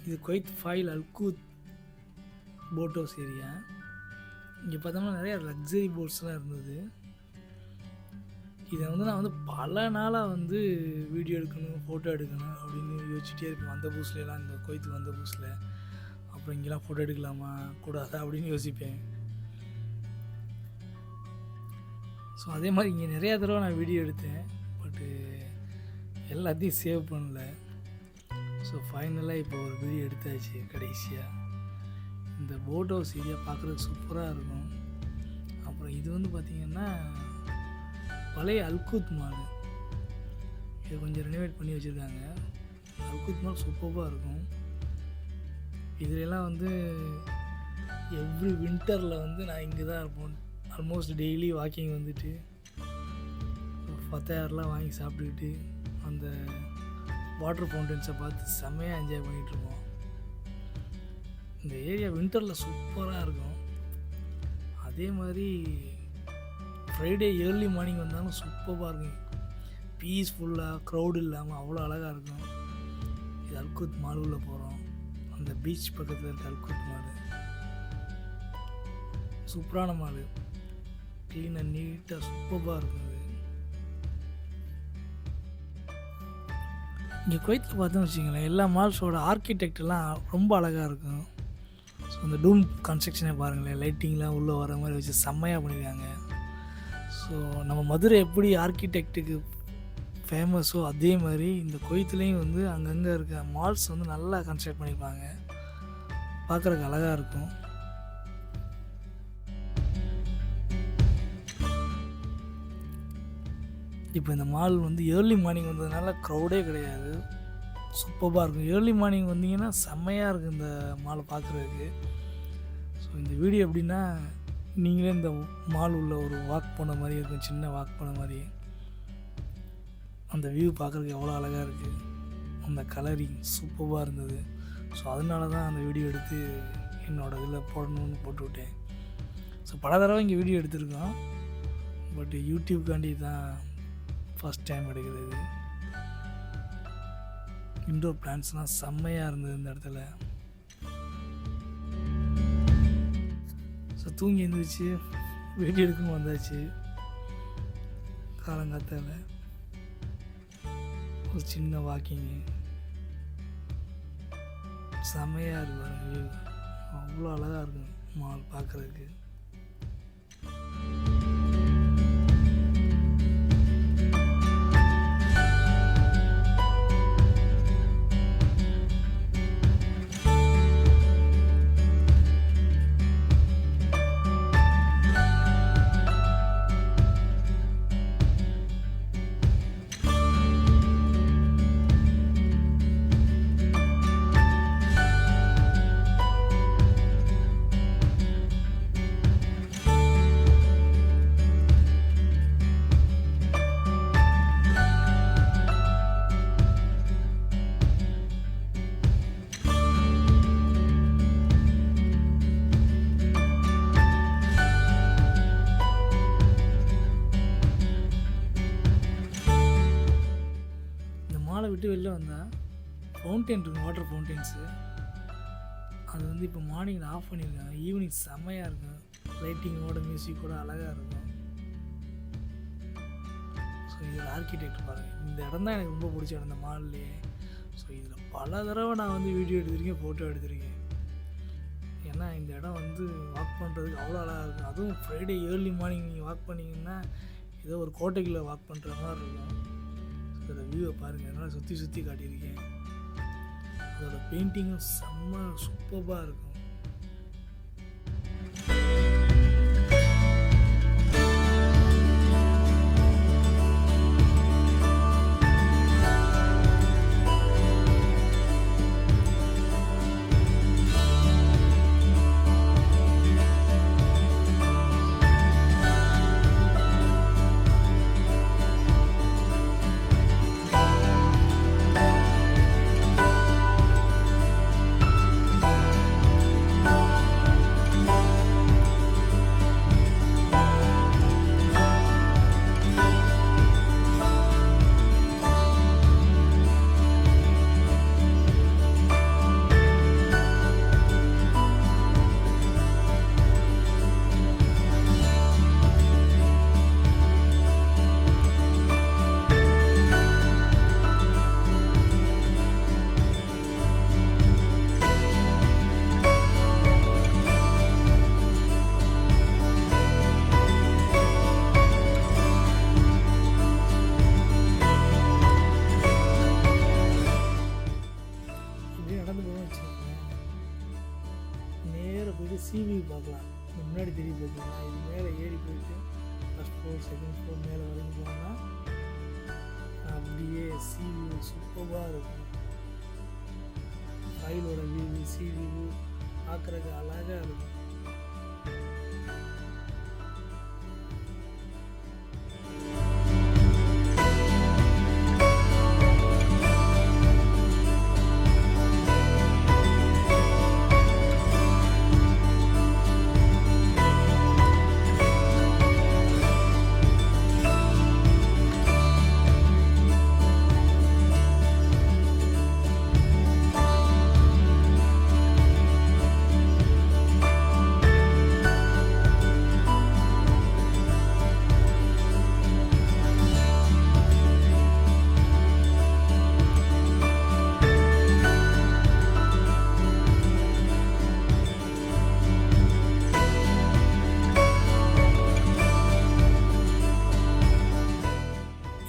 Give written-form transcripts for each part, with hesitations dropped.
இது Kuwait Fahaheel Al Kout boat house area. இங்கே பார்த்தோம்னா நிறையா லக்ஸரி போட்ஸ்லாம் இருந்தது. இதை வந்து நான் வந்து பல நாளாக வந்து வீடியோ எடுக்கணும், ஃபோட்டோ எடுக்கணும் அப்படின்னு யோசிச்சுட்டே இருப்பேன். வந்த புதுசுலலாம், இந்த குவைத்துக்கு வந்த புதுசில் அப்புறம் இங்கெல்லாம் ஃபோட்டோ எடுக்கலாமா கூடாதா அப்படின்னு யோசிப்பேன். ஸோ அதே மாதிரி இங்கே நிறையா தடவை நான் வீடியோ எடுத்தேன், பட்டு எல்லாத்தையும் சேவ் பண்ணல. ஸோ ஃபைனலாக இப்போ ஒரு வீடியோ எடுத்தாச்சு கடைசியாக. இந்த போட் ஹவுஸ் ஏரியா பார்க்குறதுக்கு சூப்பராக இருக்கும். அப்புறம் இது வந்து பார்த்திங்கன்னா பழைய அல்கூத் மால். இதை கொஞ்சம் ரெனோவேட் பண்ணி வச்சுருக்காங்க. அல்கூத் மால் சூப்பராக இருக்கும். இதுலலாம் வந்து எவ்ரி வின்டரில் வந்து நான் இங்கே தான் இருப்போம். ஆல்மோஸ்ட் டெய்லி வாக்கிங் வந்துட்டு ஃபத்தையார்லாம் வாங்கி சாப்பிட்டுக்கிட்டு அந்த வாட்டர் ஃபவுண்டன்ஸை பார்த்து செம்மையாக என்ஜாய் பண்ணிகிட்ருப்போம். இந்த ஏரியா வின்டரில் சூப்பராக இருக்கும். அதே மாதிரி ஃப்ரைடே ஏர்லி மார்னிங் வந்தாலும் சூப்பராக இருக்கும். பீஸ்ஃபுல்லாக க்ரௌடு இல்லாமல் அவ்வளோ அழகாக இருக்கும். இது அல்கூத் மால் உள்ள போகிறோம். அந்த பீச் பக்கத்தில் இருக்க அல்கூத் மால் சூப்பரான மால். க்ளீனாக நீட்டாக சூப்பராக இருக்கும். அது இங்கே குவைத்தில் பார்த்தோன்னு வச்சுங்களேன், எல்லா மால்ஸோட ஆர்கிடெக்டெல்லாம் ரொம்ப அழகாக இருக்கும். ஸோ அந்த டூம் கன்ஸ்ட்ரக்ஷனை பாருங்களேன், லைட்டிங்லாம் உள்ளே வர மாதிரி வச்சு செம்மையாக பண்ணியிருக்காங்க. ஸோ நம்ம மதுரை எப்படி ஆர்கிடெக்டுக்கு ஃபேமஸோ அதே மாதிரி இந்த குவைத்துலேயும் வந்து அங்கங்கே இருக்க மால்ஸ் வந்து நல்லா கன்ஸ்ட்ரக்ட் பண்ணியிருப்பாங்க. பார்க்குறதுக்கு அழகாக இருக்கும். இப்போ இந்த மால் வந்து ஏர்லி மார்னிங் வந்ததுனால க்ரௌடே கிடையாது, சூப்பராக இருக்கும். ஏர்லி மார்னிங் வந்தீங்கன்னா செம்மையாக இருக்குது இந்த மாலை பார்க்குறதுக்கு. ஸோ இந்த வீடியோ எப்படின்னா, நீங்களே இந்த மால் உள்ள ஒரு வாக் போன மாதிரி இருக்கும், சின்ன வாக் போன மாதிரி. அந்த வியூ பார்க்குறதுக்கு எவ்வளோ அழகாக இருக்குது. அந்த கலரிங் சூப்பராக இருந்தது. ஸோ அதனால தான் அந்த வீடியோ எடுத்து என்னோடய இதில் போடணும்னு போட்டுவிட்டேன். ஸோ பல தடவை இங்கே வீடியோ எடுத்திருக்கோம், பட் யூடியூப்காண்டி தான் ஃபஸ்ட் டைம் எடுக்கிறது. இன்டோர் பிளான்ஸ்லாம் செம்மையாக இருந்தது இந்த இடத்துல. ஸோ தூங்கி எழுந்திரிச்சு வீடியோ எடுக்கணும் வந்தாச்சு. காலங்காத்தால் ஒரு சின்ன வாக்கிங்கு செம்மையாக இருக்கும். அவ்வளோ அழகாக இருக்கும் மால் பார்க்குறதுக்கு. மாலை விட்டு வெளில வந்தால் ஃபவுண்டைன் இருக்கும், வாட்டர் ஃபவுண்டென்ஸு. அது வந்து இப்போ மார்னிங் ஆஃப் பண்ணியிருக்காங்க. ஈவினிங் செம்மையாக இருக்கும், லைட்டிங்கோட மியூசிக்கோட அழகாக இருக்கும். ஸோ இதில் ஆர்கிடெக்ட் பாருங்கள். இந்த இடம் தான் எனக்கு ரொம்ப பிடிச்ச இடம் இந்த மால்லையே. ஸோ இதில் பல தடவை நான் வந்து வீடியோ எடுத்திருக்கேன், ஃபோட்டோ எடுத்திருக்கேன். ஏன்னா இந்த இடம் வந்து வாக் பண்ணுறதுக்கு அவ்வளோ அழகாக இருக்கும். அதுவும் ஃப்ரைடே ஏர்லி மார்னிங் நீங்கள் வாக் பண்ணிங்கன்னா ஏதோ ஒரு கோட்டைக்குள்ளே வாக் பண்ணுற மாதிரி இருக்கும். அதோட வியூவை பாருங்கள், என்னால் சுற்றி சுற்றி காட்டியிருக்கேன். அதோட பெயிண்டிங்கும் செம்ம சூப்பராக இருக்கும். சீவி பார்க்கலாம். முன்னாடி தெரியும் பார்த்தீங்கன்னா, இது மேலே ஏறி போயிட்டு ஃபஸ்ட் ஃப்ளோர் செகண்ட் ஃப்ளோர் மேலே வரைக்கும் போனோம்னா அப்படியே சி வியூ சூப்பராக இருக்கும். ஃபைலோட வியூ சி வியூ பார்க்குறதுக்கு அழகாக இருக்கும்.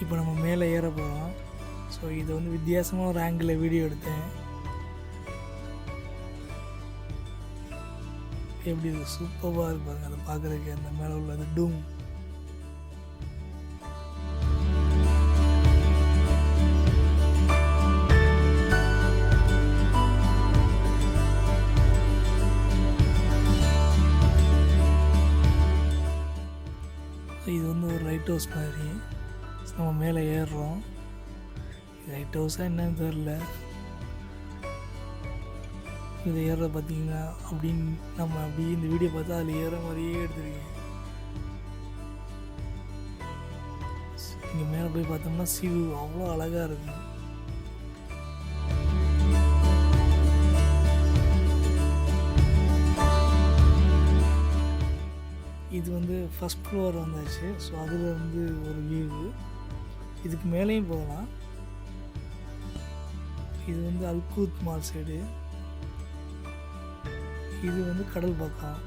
இப்போ நம்ம மேலே ஏற போகிறோம். ஸோ இது வந்து வித்தியாசமாக ஒரு ஆங்கிளில் வீடியோ எடுத்தேன். எப்படி இது சூப்பராக இருப்பாங்க அதை பார்க்குறதுக்கு. அந்த மேலே உள்ளது டூம். இது வந்து ஒரு லைட் ஹவுஸ் மாதிரி. நம்ம மேலே ஏறுறோம். லைட் ஹவுஸாக என்னன்னு தெரில. இது ஏறுற பார்த்தீங்கன்னா அப்படின்னு நம்ம அப்படியே இந்த வீடியோ பார்த்தா அதில் ஏற மாதிரியே எடுத்துருக்கேன். இங்கே மேலே போய் பார்த்தோம்னா சிவு அவ்வளோ அழகாக இருக்கும். இது வந்து ஃபஸ்ட் ஃப்ளோர் வந்தாச்சு. ஸோ அதில் வந்து ஒரு வியூ. இதுக்கு மேலேயும் போகலாம். இது வந்து அல்கூத் மால் சைடு. இது வந்து கடல் பக்கம்.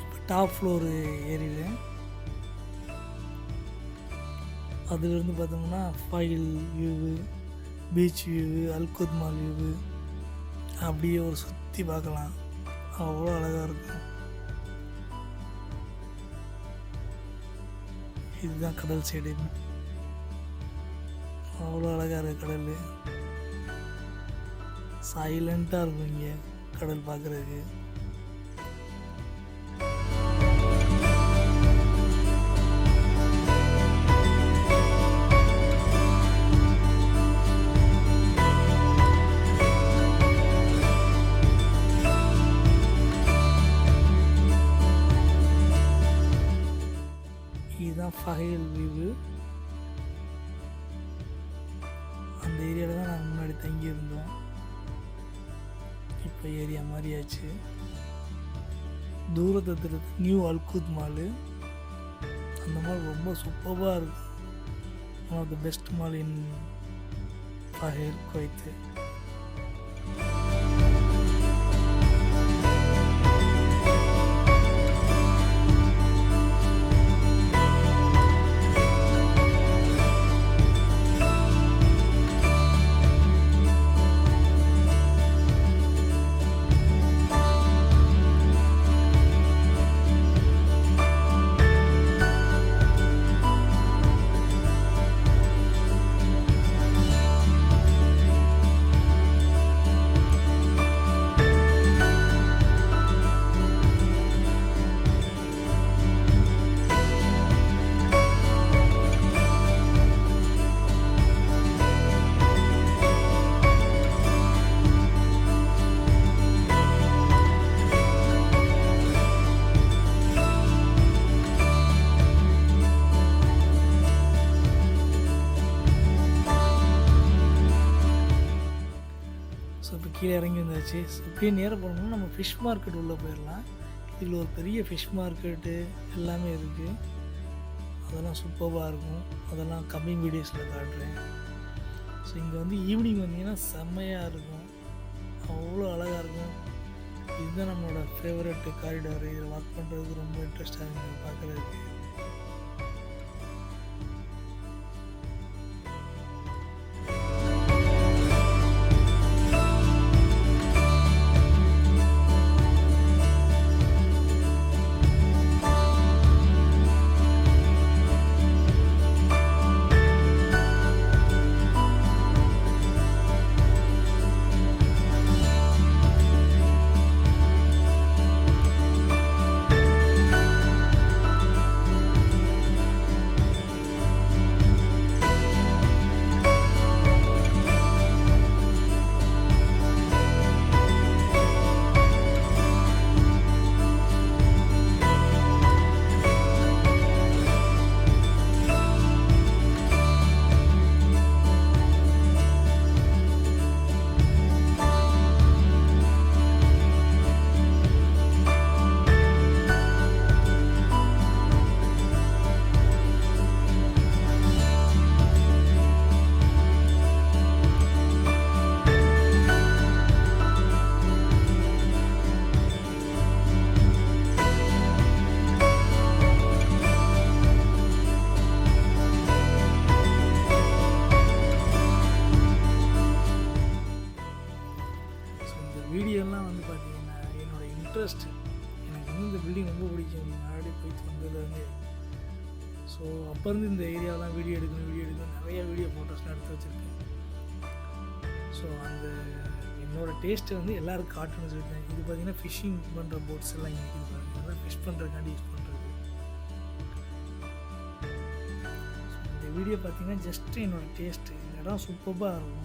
இப்போ டாப் ஃப்ளோரு ஏறிடுறேன். அதுலேருந்து பார்த்தோம்னா Fahaheel view, beach view, Al Kout mall view அப்படியே ஒரு சுற்றி பார்க்கலாம். அவ்வளோ அழகாக இருக்கும். இதுதான் கடல் சைடு. அவ்வளோ அழகாக இருக்குது கடல். சைலண்ட்டாக இருக்கும் இங்கே கடல் பார்க்குறதுக்கு. இதுதான் ஃபஹேல் வியூவு. அந்த ஏரியாவில் தான் நாங்கள் முன்னாடி தங்கியிருந்தோம். இப்போ ஏரியா மாதிரியாச்சு. தூரத்தில் நியூ அல்கூத் மாலு. அந்த மால் ரொம்ப சூப்பராக இருக்கும். One of the best mall in Fahaheel, Kuwait. So இப்போ கீழே இறங்கி வந்தாச்சு. ஸோ இப்படியே நேராக போனோம்னா நம்ம ஃபிஷ் மார்க்கெட் உள்ளே போயிடலாம். இதில் ஒரு பெரிய ஃபிஷ் மார்க்கெட்டு எல்லாமே இருக்குது. அதெல்லாம் சூப்பராக இருக்கும். அதெல்லாம் கம்மிங் வீடியோஸில் காட்டுறேன். ஸோ இங்கே வந்து ஈவினிங் வந்தீங்கன்னா செம்மையாக இருக்கும். அவ்வளோ அழகாக இருக்கும். இதுதான் இதுதான் நம்மளோட ஃபேவரட் காரிடார். இதில் வாக் பண்ணுறதுக்கு ரொம்ப இன்ட்ரெஸ்டாக இருக்குது பார்க்குறதுக்கு. வீடியோலாம் வந்து பார்த்தீங்கன்னா என்னோடய இன்ட்ரெஸ்ட், எனக்கு வந்து இந்த பில்டிங் ரொம்ப பிடிக்கும் முன்னாடி போயிட்டு வந்ததுலேருந்து. ஸோ அப்போருந்து இந்த ஏரியாவெலாம் வீடியோ எடுக்கணும் நிறையா வீடியோ ஃபோட்டோஸ்லாம் எடுத்து வச்சுருக்கேன். ஸோ அந்த என்னோடய டேஸ்ட்டை வந்து எல்லோருக்கும் காட்டணும்னு சொல்லிட்டேன். இது பார்த்திங்கன்னா ஃபிஷ்ஷிங் பண்ணுற போட்ஸ் எல்லாம் இங்கே இருக்குது பாருங்கள். இதெல்லாம் ஃபிஷ் பண்ணுறதுக்காண்டி யூஸ் பண்ணுறது. இந்த வீடியோ பார்த்திங்கன்னா ஜஸ்ட்டு என்னோடய டேஸ்ட்டு. இந்த இடம் சூப்பராக இருக்கும்.